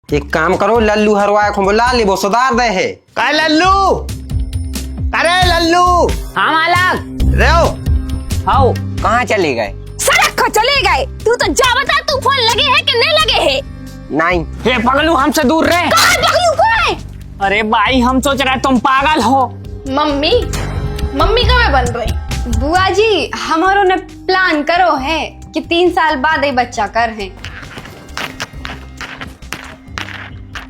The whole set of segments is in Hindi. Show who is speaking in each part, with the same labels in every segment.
Speaker 1: एक काम करो, लल्लू हरवाए को बुला ले, वो सुधार दे है।
Speaker 2: का लल्लू? अरे लल्लू।
Speaker 3: हाँ मालक।
Speaker 2: रहो।
Speaker 3: हाउ
Speaker 1: कहाँ चले गए?
Speaker 4: सड़क को चले गए। तू तो जा बता, तू फोन लगे है कि नहीं लगे है?
Speaker 1: नहीं।
Speaker 3: ये पगलू हमसे दूर रहे।
Speaker 4: कहाँ पगलू को है?
Speaker 3: अरे भाई हम सोच रहे तुम पागल हो।
Speaker 4: मम्मी कब बन रही? बुआ जी हमारो ने प्लान करो है कि 3 साल बाद ही बच्चा कर है।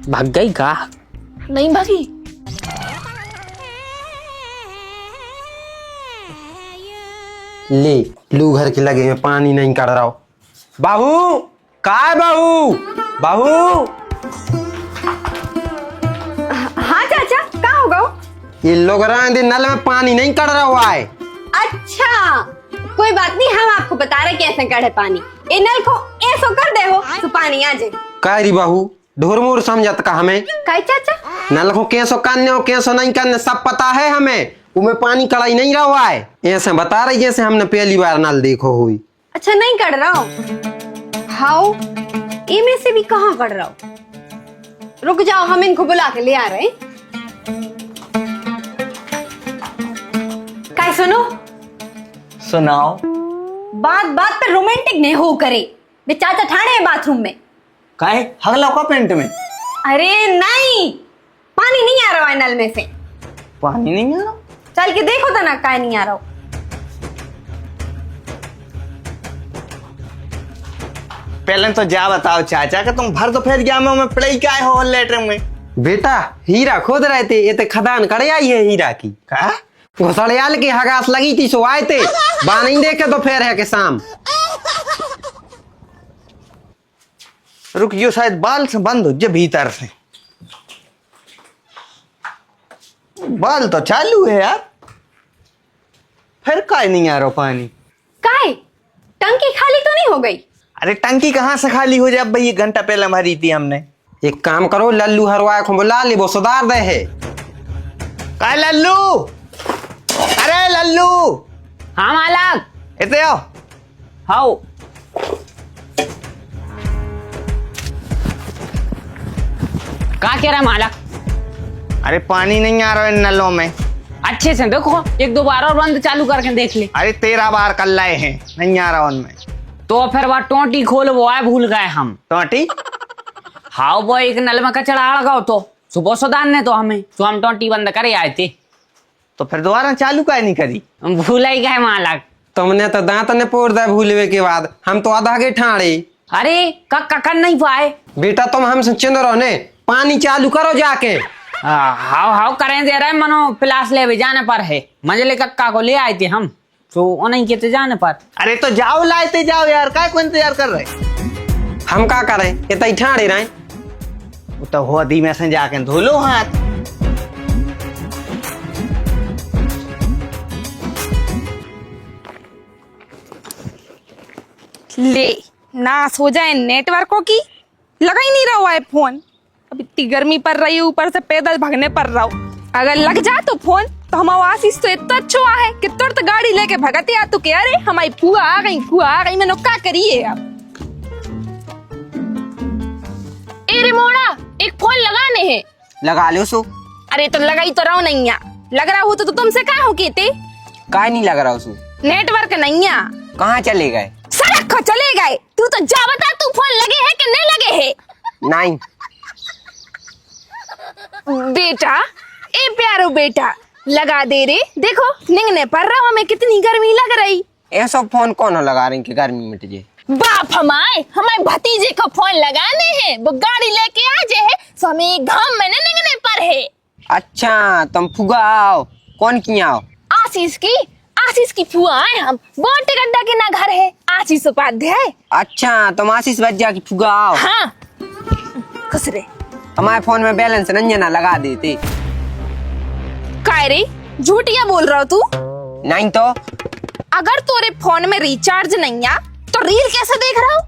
Speaker 3: भाग गई का?
Speaker 4: नहीं भागी।
Speaker 1: ले लू घर के लगे में पानी नहीं कर रहा हो। बाहू का है? बाहू
Speaker 4: हाँ चाचा, कहाँ हो गए?
Speaker 1: ये लोग नल में पानी नहीं कर रहा हुआ है।
Speaker 4: अच्छा कोई बात नहीं, हम आपको बता रहे कैसे कढ़े पानी। ये नल को ऐसो कर दे हो तो पानी आ जाए।
Speaker 1: कह रही बहू, ढोर मोर समझत का हमें?
Speaker 4: कहे चाचा?
Speaker 1: नल को कैसो करने हो कैसो नहीं करने सब पता है हमें। उमें पानी कड़ाई नहीं रहा हुआ है। ऐसे बता रही जैसे हमने पहली बार नल देखो हुई।
Speaker 4: अच्छा नहीं कर रहा हूँ। हाउ ये में से भी कहाँ कर रहा हूँ? रुक जाओ, हम इनको बुला के ले आ रहे हैं। काय सुनो?
Speaker 2: सुनाओ।
Speaker 4: बात बात पे रोमांटिक नहीं हो करे। वे चाचा ठाणे हैं बाथरूम में।
Speaker 2: काहे हगला का पेंट में?
Speaker 4: अरे नहीं, पानी नहीं आ रहा है नल में से।
Speaker 2: पानी नहीं आ रहा?
Speaker 4: चल के देखो तो ना, काय नहीं आ रहा।
Speaker 2: पहले तो जा बताओ चाचा कि तुम भर दोपहर गया में पढ़ाई क्या हो लेटर में?
Speaker 1: बेटा हीरा खोद रहे थे, ये तो खदान करे आई है हीरा की।
Speaker 2: का?
Speaker 1: घोसड़ियाल की हगास लगी थी, सो आए थे। बानी देखे दोपहर है के शाम।
Speaker 2: रुक, यो शायद बाल से बंद हो जे भीतर से। बाल तो चालू है यार, फिर काय नहीं आ रहा पानी?
Speaker 4: काय टंकी खाली तो नहीं हो गई?
Speaker 2: अरे टंकी कहाँ से खाली हो जाए भाई, 1 घंटा पहले भरी थी हमने।
Speaker 1: एक काम करो, लल्लू हरवाए को बुला ले, वो सुधार दे है।
Speaker 2: काय लल्लू? अरे लल्लू।
Speaker 3: हाँ मालक।
Speaker 2: इतने आओ।
Speaker 3: हाउ का कह रहा है मालक?
Speaker 2: अरे पानी नहीं आ रहा है नलों में।
Speaker 3: अच्छे से देखो, 1-2 बार और बंद चालू करके देख ले।
Speaker 2: अरे 13 बार कर लाए हैं, नहीं आ रहा उनमें।
Speaker 3: तो फिर वह टोटी खोल वो है, भूल गए हम।
Speaker 2: टोटी?
Speaker 3: हाउ वो एक नल में कचड़ा आ लगाओ तो सुबह सुधार ने तो हमें, तो हम टोटी बंद करे आए थे।
Speaker 2: तो फिर दोबारा चालू काय नहीं करी?
Speaker 3: हम भूल ही गए मालक।
Speaker 1: तुमने तो दांत ने पोड़ दिया भूलवे के बाद, हम तो आधा के ठाणे।
Speaker 3: अरे कक्का कर नहीं पाए।
Speaker 1: बेटा तुम हमसे चिंद रहो ने, पानी चालू करो जाके।
Speaker 3: हाउ हाउ करें दे रहे मनो, पिलास ले भी जाने पर है। मंजले कक्का को ले आए थे हम, तो उन्हीं के जाने पर।
Speaker 2: अरे तो जाओ लाते जाओ यार, काय को इंतजार कर रहे?
Speaker 1: हम का करें, ये तो ठाणे रहे।
Speaker 2: वो तो होदी में से जाके धो लो हाथ।
Speaker 5: ले नाश हो जाए नेटवर्कों की, लगा ही नहीं रहा है फोन। अब इतनी गर्मी पड़ रही है, ऊपर से पैदल भागने पड़ रहा हूँ। अगर लग जा तो फोन तो हम आशीष तो इतना अच्छा है कि तुरंत गाड़ी लेके भगते आ तो कह रहे हमारी फुआ आ गई मैंने क्या करिए अब।
Speaker 4: ए रिमोड़ा, एक फोन लगाने हैं।
Speaker 1: लगा लो सो।
Speaker 5: अरे तो लगा ही तो रहो नहीं आ। लग रहा हो तो तुमसे क्या हो कहते?
Speaker 1: काय नहीं लग रहा सो।
Speaker 5: नेटवर्क नहीं आ।
Speaker 1: कहाँ चले गए?
Speaker 5: सड़क को चले गए।
Speaker 4: तू तो जा बता, तू फोन लगे है कि नहीं लगे है?
Speaker 1: नहीं।
Speaker 5: बेटा, ए प्यारो बेटा, लगा दे रे। देखो निंगने पर रहा, हमें कितनी गर्मी लग रही।
Speaker 1: ऐसा फोन कौन लगा रहे कि गर्मी मिट जाए?
Speaker 4: बाप हमारे भतीजे को फोन लगाने हैं, वो गाड़ी लेके आ जाए, सो हमें घाम में न निकलने पर है।
Speaker 1: अच्छा तुम फुगा आओ, कौन की आओ?
Speaker 4: आशीष की फुआ है हम। बोट गड्ढा के ना घर है, आशीष उपाध्याय।
Speaker 1: अच्छा तुम आशीष बज्जा की फुगा आओ।
Speaker 4: हाँ खुश रे।
Speaker 1: हमारे फोन में बैलेंस रंजना लगा देते।
Speaker 5: काय रे झूठिया बोल रहा हो तू?
Speaker 1: नहीं तो
Speaker 5: अगर तोरे फोन में रिचार्ज नहीं आ तो रील कैसे देख रहा हो?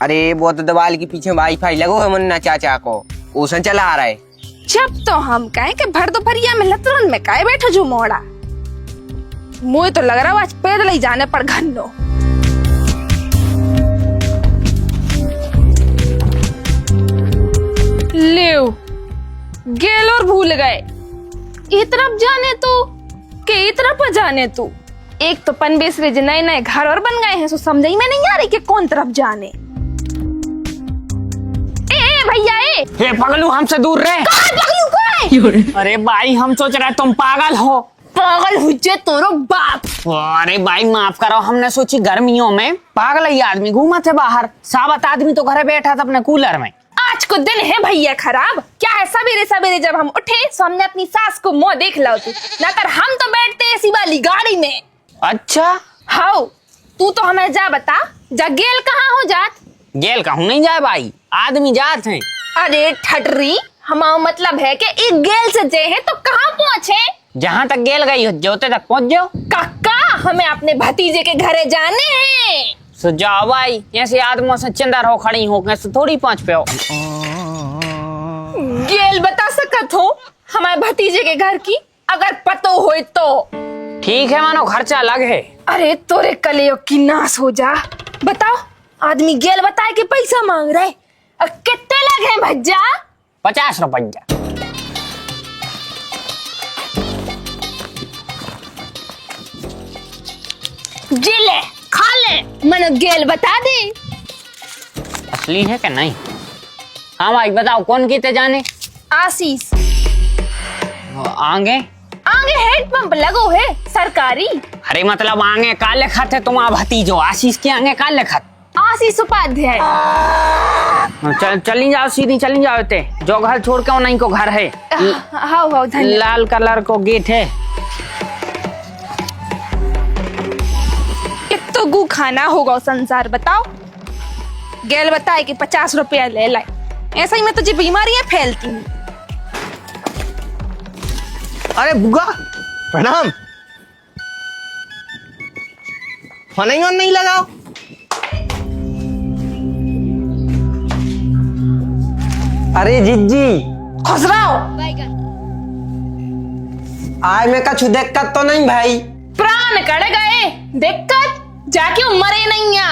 Speaker 1: अरे वो तो दीवार के पीछे वाईफाई लगो है मुन्ना चाचा को, उसे चला रहा है।
Speaker 5: जब तो हम कहे कि भर दोपहरिया में लतरन में काहे बैठो जो मोड़ा। मुझे तो लग रहा है आज पैदल ही जाने पर घन्नो। ले गेल और भूल गए। ये तरफ जाने तो के ये तरफ जाने तू। एक तो पनबेसरे जे नए नए घर और बन गए हैं, सो समझ ही में नहीं आ रही कि कौन तरफ जाने। ए भैया ए
Speaker 3: हे पगलू हमसे दूर रहे।
Speaker 5: पगलू कौन है?
Speaker 3: अरे भाई हम सोच रहे तुम पागल हो।
Speaker 5: पागल हुज्जे तोरो बाप।
Speaker 3: अरे भाई माफ करो, हमने सोची गर्मियों में पागल ही आदमी घूमा थे बाहर, साबत आदमी तो घरे बैठा था अपने कूलर में।
Speaker 5: आज को दिन है भैया खराब। क्या है सवेरे सवेरे जब हम उठे तो हमने अपनी सास को मुंह देख लो तू, ना कर हम तो बैठते एसी वाली गाड़ी में।
Speaker 3: अच्छा
Speaker 5: हाउ तू तो हमें जा बता, जा गेल कहाँ हो जात?
Speaker 3: गेल कहूँ नहीं जाए भाई, आदमी जात हैं।
Speaker 5: अरे ठटरी, हमारा मतलब है कि एक गेल से जे है तो कहाँ पहुँचे?
Speaker 3: जहाँ तक गेल गई हो जोते तक पहुँच जाओ।
Speaker 5: काका हमें अपने भतीजे के घरे जाने हैं।
Speaker 3: सो जाओ भाई, ऐसे आदमों से चिंदर हो खड़ी हो कैसे थोड़ी पहुँच पे हो।
Speaker 5: गेल बता सकत हो हमारे भतीजे के घर की, अगर पतो हो तो?
Speaker 3: ठीक है मानो खर्चा अलग है।
Speaker 5: अरे तोरे कलेयो की नाश हो जा। बताओ आदमी गेल बताए के पैसा मांग रहे, अब कितने लगे हैं भज्जा?
Speaker 3: 50 रुपया।
Speaker 5: जी ले खा ले, मनो गेल बता दे।
Speaker 3: असली है कि नहीं? हाँ भाई बताओ कौन कीते जाने?
Speaker 5: आशीष।
Speaker 3: आगे
Speaker 5: आगे हेड पंप लगो है सरकारी।
Speaker 3: अरे मतलब आगे काले खत है तुम भतीजो, आशीष के आगे काले खत।
Speaker 5: आशीष उपाध्याय।
Speaker 3: चली जाओ सीधी चली जाओ ते जो घर छोड़ के नहीं को घर है।
Speaker 5: हाउ हाउ धन्यवाद।
Speaker 3: लाल कलर को गेट है।
Speaker 5: एक तो गु खाना होगा संसार। बताओ गेल बताए कि 50 रुपया ले लाए, ऐसा ही में तुझे बीमारियां फैलती हैं।
Speaker 2: अरे बुआ प्रणाम। फोन नहीं लगाओ।
Speaker 1: अरे जिज्जी
Speaker 5: खुश रहो।
Speaker 1: आय में कछु दिक्कत तो नहीं भाई?
Speaker 5: प्राण कड़ गए, दिक्कत जाके मरे नहीं आ।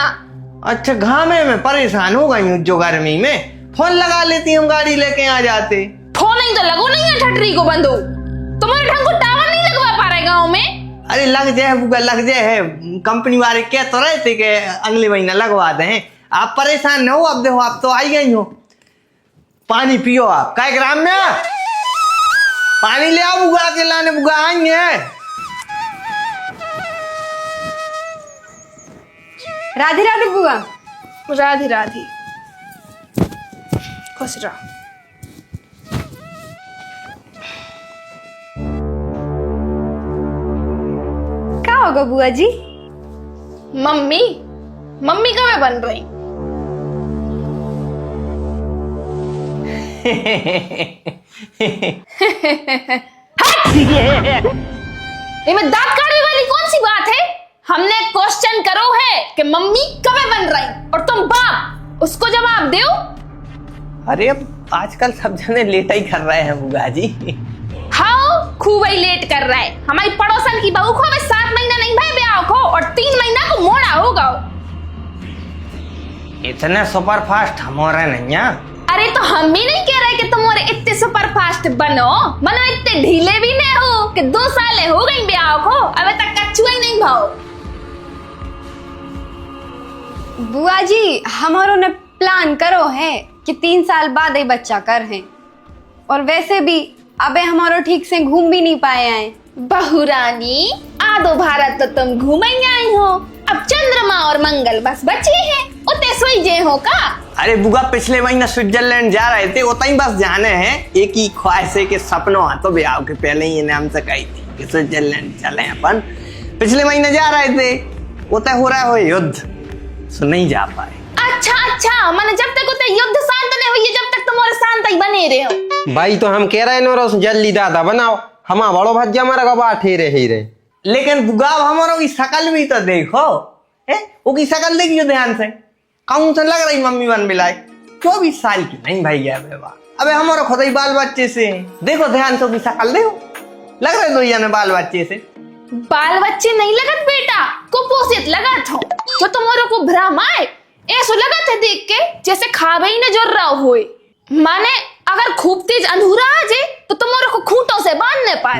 Speaker 2: अच्छा घामे में परेशान हो गई हूँ जो गर्मी में, फोन लगा लेती हम गाड़ी लेके आ जाते।
Speaker 5: फोन नहीं तो लगो नहीं है ठटरी को बंदो, तुम्हारे ढंग को टावर नहीं लगवा पा रहे गाँव में।
Speaker 2: अरे लग जाए बुआ लग जाए है, कंपनी वाले कह तो रहे थे कि अगले महीना लगवा दें। आप परेशान न हो, अब देखो आप तो आई गई हो। पानी पियो आप। क्या ग्राम में पानी ले आओ बुआ के लाने, बुआ आएंगे।
Speaker 4: राधे राधे बुआ।
Speaker 5: राधे राधे, खुश रहो।
Speaker 4: क्या होगा बुआ जी?
Speaker 5: मम्मी मम्मी कब बन रही? इसमें दांत काढ़ने वाली कौन सी बात है? हमने क्वेश्चन करो है कि मम्मी कब बन रही, और तुम बाप उसको जवाब दो।
Speaker 2: अरे अब आजकल सब जने लेट ही कर रहे हैं बुआ जी।
Speaker 5: हाँ खूब ही लेट कर रहा है। हमारी पड़ोसन की बहू को 7 महीना नहीं भाई ब्याह को, और 3 महीना को मोड़ा होगा।
Speaker 2: इतने सुपर फास्ट हमारे नहीं है।
Speaker 5: अरे तो हम भी नहीं कह रहे कि तुम और इतने सुपर फास्ट बनो, मनो इतने ढीले भी नहीं हो कि 2 साल हो गई ब्याह को, अबे तक कच्चुआ ही नहीं भाव।
Speaker 4: बुआ जी हमारों ने प्लान करो है कि 3 साल बाद ही बच्चा कर है, और वैसे भी अबे हमारो ठीक से घूम भी नहीं पाए हैं।
Speaker 5: बहू रानी आधो भारत तो तुम घूम ही आई हो, अब चंद्रमा और मंगल बस बचे हैं, उतने सोई जे हो का।
Speaker 2: अरे बुआ पिछले महीना स्विट्जरलैंड जा रहे थे, उतना ही बस जाने हैं। एक ही ख्वाहिश है कि सपनों तो ब्याह के पहले ही इन्हें हमसे कही थी कि स्विट्जरलैंड चले अपन। पिछले महीने जा रहे थे, उतना हो रहा हो युद्ध, सो नहीं जा पाए।
Speaker 5: अच्छा मैंने जब तक उतने युद्ध शांत नहीं हुई, जब तक तुम्हारे शांत ही बने रहे हो।
Speaker 1: भाई तो हम कह रहे हैं जल्दी दादा बनाओ, हमारा बड़ो भज्जा हमारा गवा ठेरे ही रहे।
Speaker 2: लेकिन बुआ हमारों की शकल भी तो देखो, है वो की शकल देखियो ध्यान से, कौन से लग रही मम्मी बन मिलाए। 24 साल की नहीं भाई है बेवा, अबे हमारा खुद ही बाल बच्चे से देखो ध्यान से, शकल देखो, लग रहे 2 जने बाल बच्चे से।
Speaker 5: बाल बच्चे नहीं लगत बेटा, कुपोषित लगत हो, जो तुम्हारे को भ्रम आए ऐसो लगत है देख के जैसे खावे ही न जोर रहा होए। माने अगर पर खूब तेज अंधेरा आ जाए तो तुम्हारे को खूंटों से बांधने पर।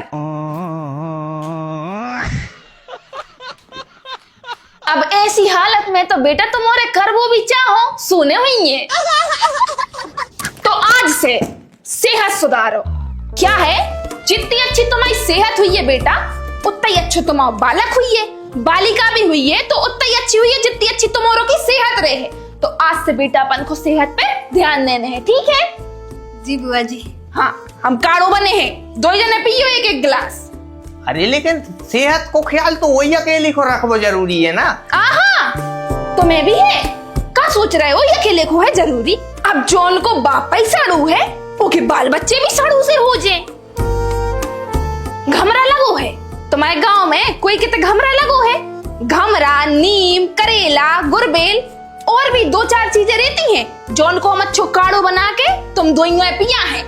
Speaker 5: अब ऐसी हालत में तो बेटा तुम्हारे कर वो भी चाहो सोने हुई है। तो आज से सेहत सुधारो। क्या है, जितनी अच्छी तुम्हारी सेहत हुई है बेटा उतना ही अच्छो तुम्हारा बालक हुई है, बालिका भी हुई है तो उतना ही अच्छी हुई है जितनी अच्छी तुम्हारों की सेहत रहे। तो आज से बेटा अपन को सेहत पे ध्यान देने हैं, ठीक है?
Speaker 4: जी बुआ जी।
Speaker 5: हाँ, हम काढ़ो बने हैं, 2 जने पियो एक एक गिलास।
Speaker 2: अरे लेकिन सेहत को ख्याल तो वही अकेले को रखना जरूरी है ना।
Speaker 5: आहा, तुम्हें भी है? क्या सोच रहे हो ये अकेले को है जरूरी? अब जौन को बापा ही साड़ू है ओके बाल बच्चे भी साड़ू से हो जाए। घमरा लगो है तुम्हारे गांव में, कोई कितने घमरा लगो है? घमरा, नीम, करेला, गुरबेल और भी 2-4 चीजें रहती हैं जौन को हम अच्छो काढ़ो बना के तुम दोइयों पिया है।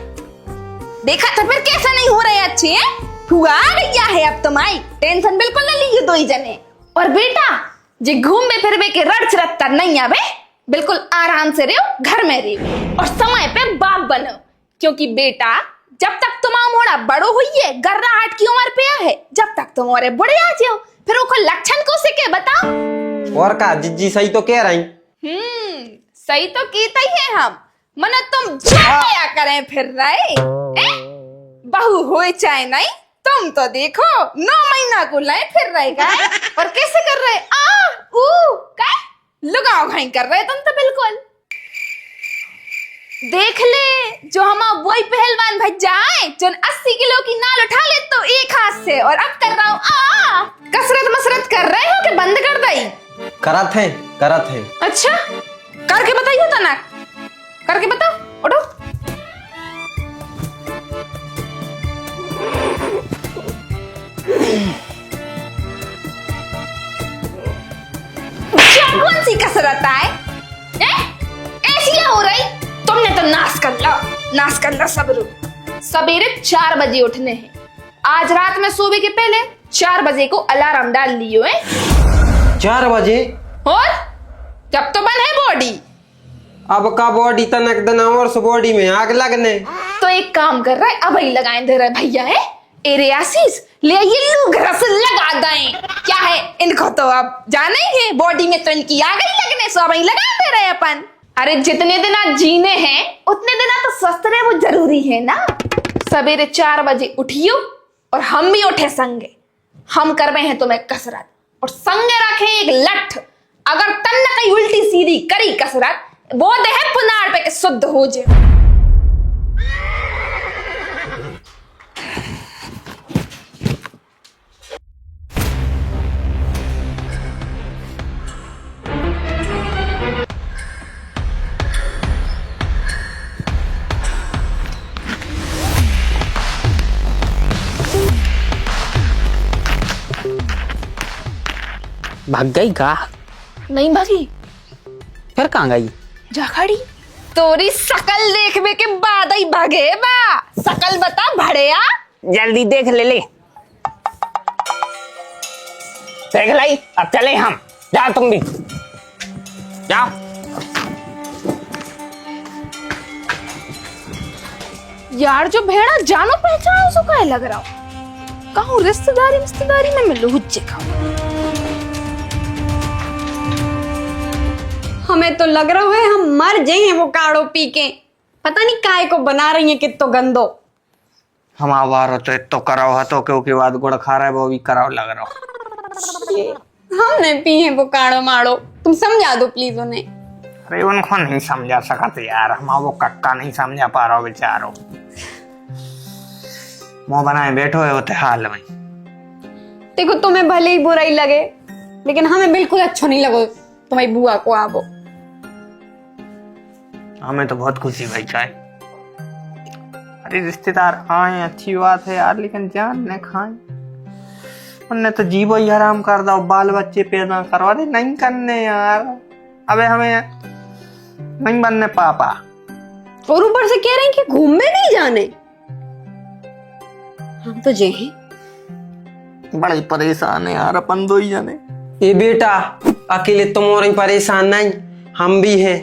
Speaker 5: देखा था फिर कैसा नहीं हो रहे अच्छे हैं? हुआ गया है अब तुम्हारी टेंशन बिल्कुल न लीजिए 2 ही जने। और बेटा जे घूमे फिरवे के रड़ चरत्तर नहीं आवे, बिल्कुल आराम से रहो, घर में रहो और समय पे बाप बनो। क्योंकि बेटा जब तक तुम्हारा मोड़ा बड़ो हुई है, गर्राहट की उम्र पे है, जब तक तुम्हारे बुढ़े आ जाओ फिर उनको लक्षण को से के बताओ।
Speaker 1: और का जिज्जी सही तो कह रही।
Speaker 5: सही तो कीता ही है हम, मना तुम क्या करें फिर रहे बहू हो चाहे नहीं, तुम तो देखो 9 महीना को लाए फिर रहेगा। और कैसे कर रहे लुगाओ घाई कर रहे तुम तो बिल्कुल। देख ले जो हम वही पहलवान भज्जा है जो 80 किलो की नाल उठा ले तो एक हाथ से, और अब कर रहा हूँ कसरत मसरत कर रहे हो कि बंद कर दई?
Speaker 1: करत है।
Speaker 5: अच्छा करके बताइए तो ना, करके बताओ, उठो। क्या कौन सी कसरत है? ऐसी हो रही? तुमने तो नाश कर ला सब रुक। सवेरे 4 बजे उठने हैं। आज रात में सोने के पहले 4 बजे को अलार्म डाल लियो है।
Speaker 1: 4 बजे?
Speaker 5: और जब तो बन है बॉडी।
Speaker 1: अब का बॉडी तनक दना और सो बॉडी में आग लगने।
Speaker 5: तो एक काम कर रहा है, अब ही लगाए दे रहा है भैया है एरियासिस, ले ये लूग्रस लगा दें। क्या है इनको तो अब जाना ही है, बॉडी में तो इनकी आग ही लगने, सो अब ही लगा दे रहे अपन। अरे जितने दिन आज जीने हैं उतने दिन तो स्वस्थ रहे, वो जरूरी है ना। सवेरे 4 बजे उठियो और हम भी उठे संगे, हम कर रहे हैं तुम्हें कसरत और संगे रखें एक लठ। अगर तन कहीं उल्टी सीधी करी कसरत वो देह पुनार पे के शुद्ध हो जाए।
Speaker 3: भाग गई का?
Speaker 5: नहीं भागी,
Speaker 3: फिर कहाँ गई?
Speaker 5: जा खड़ी। तोरी शकल देखने के बाद ही भागे बा। शकल बता भड़िया।
Speaker 3: जल्दी देख ले। देख लाई, अब चले हम। जाओ तुम भी जाओ।
Speaker 5: यार जो भेड़ा जानो पहचानो सो काहे लग रहा हो? कहूँ रिश्तेदारी में मिलू हुज्जे खाऊं।
Speaker 4: हमें तो लग रहा है हम मर जाए वो काढ़ो पी के। पता नहीं काय को बना रही है कितो गंदो।
Speaker 2: हम आवार तो इतो कराओ हतो क्योंकि बाद गुड़ खा रहा है वो भी कराओ लग रहा हो।
Speaker 4: हमने पी है वो काढ़ो माड़ो, तुम समझा दो प्लीज उन्हें।
Speaker 2: अरे उनको नहीं समझा सकते यार, हम वो कक्का नहीं समझा पा रहा बेचारो। मुंह बनाए बैठो है होते हाल में।
Speaker 4: देखो तुम्हें भले ही बुरा ही लगे लेकिन हमें बिल्कुल अच्छा नहीं लगो तुम्हारी बुआ को आवो।
Speaker 2: हमें तो बहुत खुशी भाई चाहे। अरे रिश्तेदार आए अच्छी बात है यार, लेकिन जान ने खाए उनने तो जीवो ही हराम कर दो, बाल बच्चे पैदा करवा दे। नहीं करने यार, अबे हमें नहीं बनने पापा।
Speaker 4: और ऊपर से कह रहे हैं कि घूमने नहीं जाने। हम तो जे हैं
Speaker 2: बड़े परेशान है यार अपन 2 ही जने।
Speaker 1: ये बेटा अकेले तुम और ही परेशान नहीं, हम भी हैं।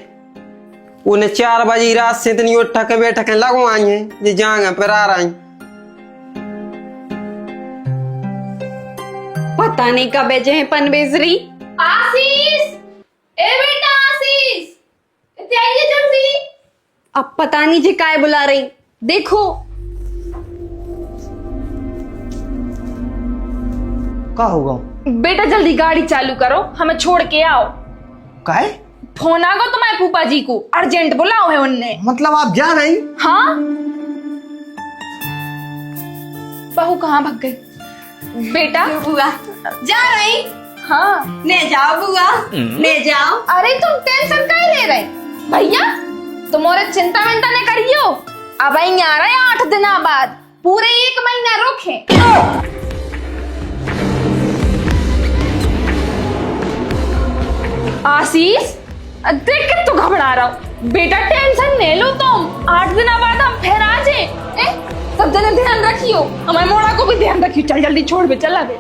Speaker 1: उन्हें 4 बजे रात से इतनी उठ के बैठ के लगो आई है ये जाएंगे फिर आ रही।
Speaker 4: पता नहीं कब भेजे हैं पनवेजरी।
Speaker 5: आशीष, ए बेटा आशीष, इतने आइए जल्दी।
Speaker 4: अब पता नहीं जी काय बुला रही, देखो।
Speaker 2: का होगा?
Speaker 5: बेटा जल्दी गाड़ी चालू करो, हमें छोड़ के आओ।
Speaker 2: काहे?
Speaker 5: फोन आ गो तुम्हारे फूफा जी को, अर्जेंट बुलाओ है उनने।
Speaker 2: मतलब आप जा रही?
Speaker 5: हाँ, बहू कहाँ भाग गई? बेटा
Speaker 4: बुआ जा रही।
Speaker 5: हाँ,
Speaker 4: ले जाओ बुआ, ले जाओ।
Speaker 5: अरे तुम टेंशन काहे ले रहे भैया, तुम और चिंता विंता नहीं करियो। अब आई आ रहे 8 दिन बाद, पूरे 1 महीना रुके। आशीष देख के तू घबरा रहा हो। बेटा टेंशन ले लो तुम, 8 दिन बाद हम फिर आ जाए। सब जने ध्यान रखियो, हमारे मोड़ा को भी ध्यान रखियो। चल जल्दी छोड़ बे, चला बे।